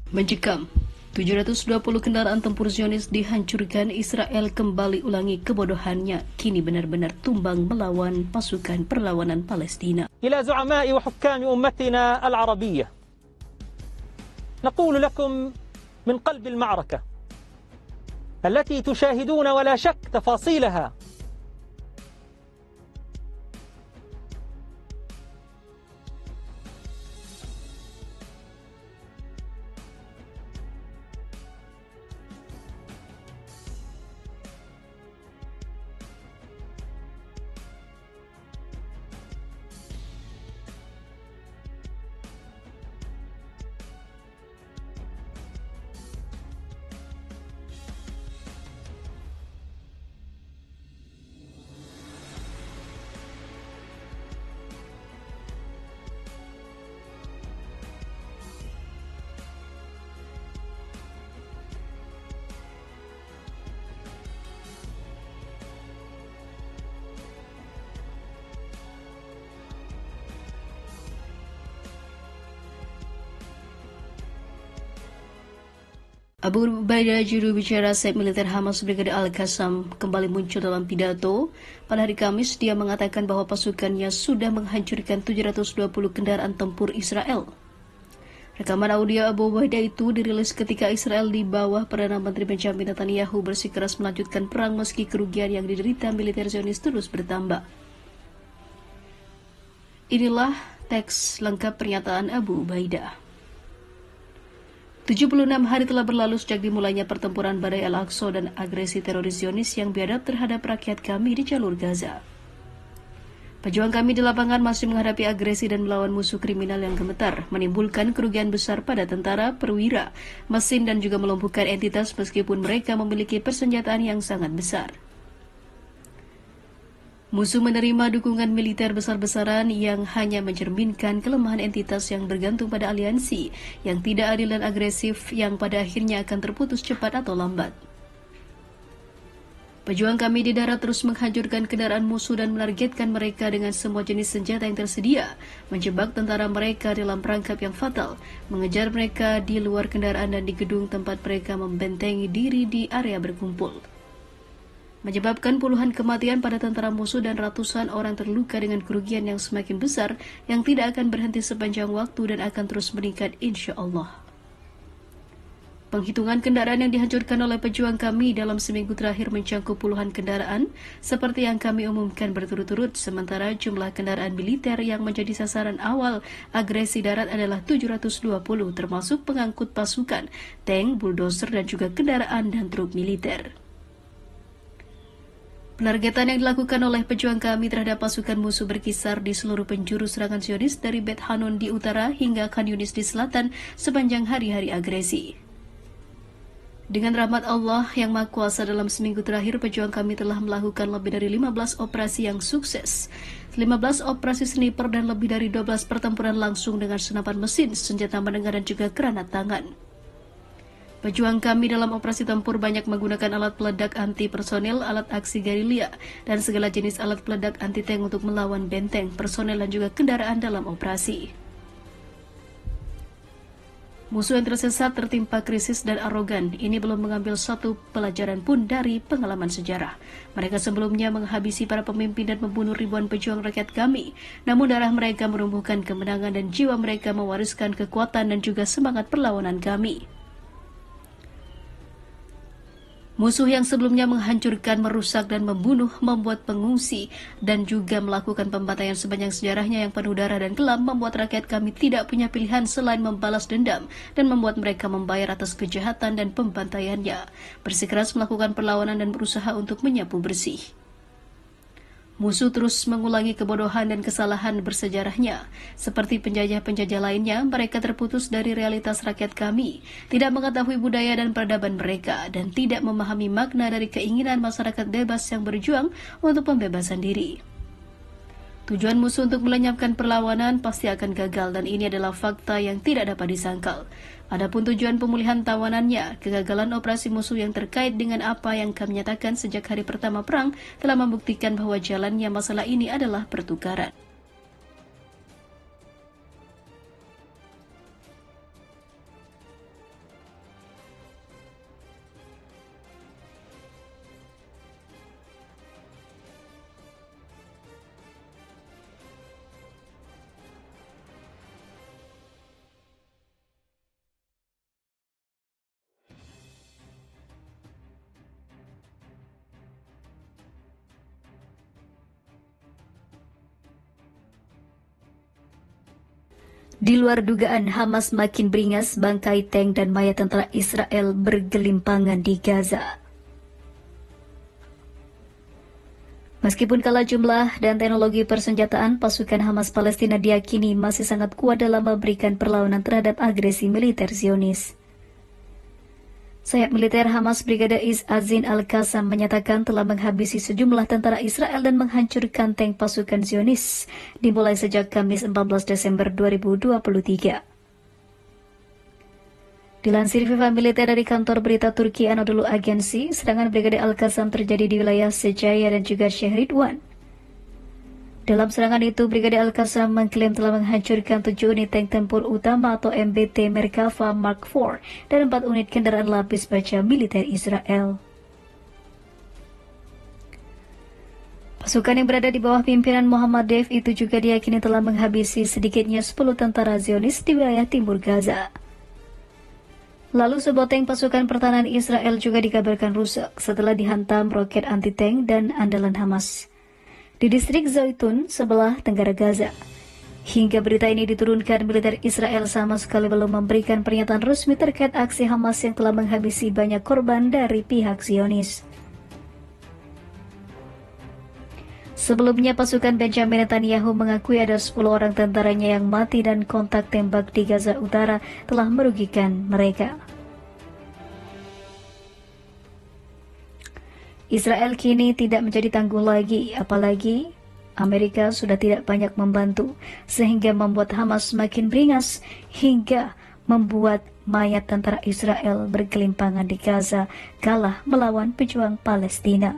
Mencekam, 720 kendaraan tempur Zionis dihancurkan. Israel kembali ulangi kebodohannya, kini benar-benar tumbang melawan pasukan perlawanan Palestina. إلى زعماء وحكام أمتنا العربية نقول لكم من قلب المعركة التي تشاهدون ولا شك تفاصيلها Abu Ubaidah, juru bicara Sayap Militer Hamas Brigade Al-Qassam, kembali muncul dalam pidato. Pada hari Kamis, dia mengatakan bahwa pasukannya sudah menghancurkan 720 kendaraan tempur Israel. Rekaman audio Abu Ubaidah itu dirilis ketika Israel di bawah Perdana Menteri Benjamin Netanyahu bersikeras melanjutkan perang meski kerugian yang diderita militer Zionis terus bertambah. Inilah teks lengkap pernyataan Abu Ubaidah. 76 hari telah berlalu sejak dimulainya pertempuran Badai Al-Aqsa dan agresi teroris Zionis yang biadab terhadap rakyat kami di jalur Gaza. Pejuang kami di lapangan masih menghadapi agresi dan melawan musuh kriminal yang gemetar, menimbulkan kerugian besar pada tentara, perwira, mesin dan juga melumpuhkan entitas meskipun mereka memiliki persenjataan yang sangat besar. Musuh menerima dukungan militer besar-besaran yang hanya mencerminkan kelemahan entitas yang bergantung pada aliansi yang tidak adil dan agresif yang pada akhirnya akan terputus cepat atau lambat. Pejuang kami di darat terus menghancurkan kendaraan musuh dan menargetkan mereka dengan semua jenis senjata yang tersedia, menjebak tentara mereka dalam perangkap yang fatal, mengejar mereka di luar kendaraan dan di gedung tempat mereka membentengi diri di area berkumpul, menyebabkan puluhan kematian pada tentara musuh dan ratusan orang terluka dengan kerugian yang semakin besar yang tidak akan berhenti sepanjang waktu dan akan terus meningkat insya Allah. Penghitungan kendaraan yang dihancurkan oleh pejuang kami dalam seminggu terakhir mencakup puluhan kendaraan seperti yang kami umumkan berturut-turut, sementara jumlah kendaraan militer yang menjadi sasaran awal agresi darat adalah 720 termasuk pengangkut pasukan, tank, bulldozer dan juga kendaraan dan truk militer. Penargetan yang dilakukan oleh pejuang kami terhadap pasukan musuh berkisar di seluruh penjuru serangan Zionis dari Bet Hanun di utara hingga Khan Yunis di selatan sepanjang hari-hari agresi. Dengan rahmat Allah yang Maha Kuasa, dalam seminggu terakhir pejuang kami telah melakukan lebih dari 15 operasi yang sukses, 15 operasi sniper dan lebih dari 12 pertempuran langsung dengan senapan mesin, senjata mendengar dan juga granat tangan. Pejuang kami dalam operasi tempur banyak menggunakan alat peledak anti personel, alat aksi gerilya, dan segala jenis alat peledak anti tank untuk melawan benteng, personel dan juga kendaraan dalam operasi. Musuh yang tersesat, tertimpa krisis dan arogan, ini belum mengambil satu pelajaran pun dari pengalaman sejarah. Mereka sebelumnya menghabisi para pemimpin dan membunuh ribuan pejuang rakyat kami, namun darah mereka menumbuhkan kemenangan dan jiwa mereka mewariskan kekuatan dan juga semangat perlawanan kami. Musuh yang sebelumnya menghancurkan, merusak dan membunuh, membuat pengungsi dan juga melakukan pembantaian sepanjang sejarahnya yang penuh darah dan kelam membuat rakyat kami tidak punya pilihan selain membalas dendam dan membuat mereka membayar atas kejahatan dan pembantaiannya, bersikeras melakukan perlawanan dan berusaha untuk menyapu bersih. Musuh terus mengulangi kebodohan dan kesalahan bersejarahnya. Seperti penjajah-penjajah lainnya, mereka terputus dari realitas rakyat kami, tidak mengetahui budaya dan peradaban mereka, dan tidak memahami makna dari keinginan masyarakat bebas yang berjuang untuk pembebasan diri. Tujuan musuh untuk melenyapkan perlawanan pasti akan gagal dan ini adalah fakta yang tidak dapat disangkal. Adapun tujuan pemulihan tawanannya, kegagalan operasi musuh yang terkait dengan apa yang kami nyatakan sejak hari pertama perang telah membuktikan bahwa jalannya masalah ini adalah pertukaran. Di luar dugaan, Hamas makin beringas, bangkai tank dan mayat tentara Israel bergelimpangan di Gaza. Meskipun kalah jumlah dan teknologi persenjataan, pasukan Hamas Palestina diyakini masih sangat kuat dalam memberikan perlawanan terhadap agresi militer Zionis. Sayap militer Hamas Brigade Izz Al-Qassam menyatakan telah menghabisi sejumlah tentara Israel dan menghancurkan tank pasukan Zionis dimulai sejak Kamis 14 Desember 2023. Dilansir FIFA Militer dari kantor berita Turki Anadolu Agency, serangan Brigade Al-Qassam terjadi di wilayah Sejaya dan juga Sheikh Ridwan. Dalam serangan itu, Brigade Al-Qassam mengklaim telah menghancurkan 7 unit tank tempur utama atau MBT Merkava Mark IV dan 4 unit kendaraan lapis baja militer Israel. Pasukan yang berada di bawah pimpinan Muhammad Deif itu juga diyakini telah menghabisi sedikitnya 10 tentara Zionis di wilayah timur Gaza. Lalu sebuah tank pasukan pertahanan Israel juga dikabarkan rusak setelah dihantam roket anti-tank dan andalan Hamas di distrik Zaitun, sebelah tenggara Gaza. Hingga berita ini diturunkan, militer Israel sama sekali belum memberikan pernyataan resmi terkait aksi Hamas yang telah menghabisi banyak korban dari pihak Zionis. Sebelumnya, pasukan Benjamin Netanyahu mengakui ada 10 orang tentaranya yang mati dan kontak tembak di Gaza Utara telah merugikan mereka. Israel kini tidak menjadi tangguh lagi, apalagi Amerika sudah tidak banyak membantu, sehingga membuat Hamas semakin beringas hingga membuat mayat tentara Israel bergelimpangan di Gaza kalah melawan pejuang Palestina.